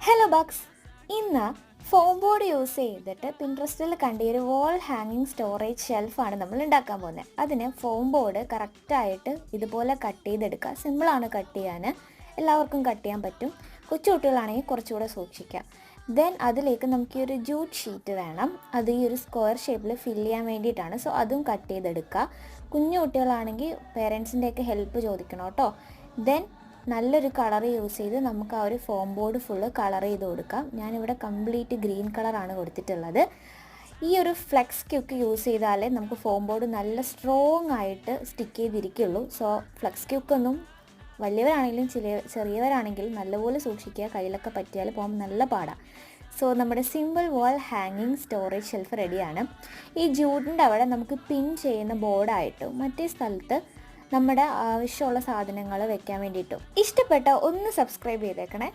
Hello ബക്സ്, ഇന്ന് form board use ചെയ്തിട്ട് പിൻട്രസ്റ്റിൽ കണ്ട ഒരു വാൾ ഹാങ്ങിങ് സ്റ്റോറേജ് ഷെൽഫാണ് നമ്മൾ ഉണ്ടാക്കാൻ പോകുന്നത്. അതിന് ഫോം ബോർഡ് കറക്റ്റായിട്ട് ഇതുപോലെ കട്ട് ചെയ്തെടുക്കുക. സിമ്പിളാണ് കട്ട് ചെയ്യാൻ, എല്ലാവർക്കും കട്ട് ചെയ്യാൻ പറ്റും. കൊച്ചു കുട്ടികളാണെങ്കിൽ കുറച്ചുകൂടെ സൂക്ഷിക്കാം. ദെൻ അതിലേക്ക് നമുക്ക് ഈ ഒരു ജൂട്ട് ഷീറ്റ് വേണം. അത് ഈ ഒരു സ്ക്വയർ ഷേപ്പിൽ ഫില്ല് ചെയ്യാൻ വേണ്ടിയിട്ടാണ്. സോ അതും കട്ട് ചെയ്തെടുക്കുക. കുഞ്ഞു കുട്ടികളാണെങ്കിൽ പേരൻസിൻ്റെയൊക്കെ ഹെൽപ്പ് ചോദിക്കണം കേട്ടോ. ദെൻ നല്ലൊരു കളർ യൂസ് ചെയ്ത് നമുക്ക് ആ ഒരു ഫോം ബോർഡ് ഫുള്ള് കളർ ചെയ്ത് കൊടുക്കാം. ഞാനിവിടെ കംപ്ലീറ്റ് ഗ്രീൻ കളറാണ് കൊടുത്തിട്ടുള്ളത്. ഈ ഒരു ഫ്ലെക്സ് ക്യൂക്ക് യൂസ് ചെയ്താലേ നമുക്ക് ഫോം ബോർഡ് നല്ല സ്ട്രോങ് ആയിട്ട് സ്റ്റിക്ക് ചെയ്തിരിക്കുള്ളൂ. സോ ഫ്ലെക്സ് ക്യൂക്കൊന്നും വലിയവരാണെങ്കിലും ചെറിയവരാണെങ്കിലും നല്ലപോലെ സൂക്ഷിക്കുക. കയ്യിലൊക്കെ പറ്റിയാൽ പോകുമ്പോൾ നല്ല പാടാണ്. സോ നമ്മുടെ സിമ്പിൾ വാൾ ഹാങ്ങിങ് സ്റ്റോറേജ് ഷെൽഫ് റെഡിയാണ്. ഈ ജൂട്ടിൻ്റെ അവിടെ നമുക്ക് പിൻ ചെയ്യുന്ന ബോർഡായിട്ടും മറ്റേ സ്ഥലത്ത് നമ്മുടെ ആവശ്യമുള്ള സാധനങ്ങൾ വെക്കാൻ വേണ്ടിയിട്ടും. ഇഷ്ടപ്പെട്ട ഒന്ന് സബ്സ്ക്രൈബ് ചെയ്തേക്കണേ.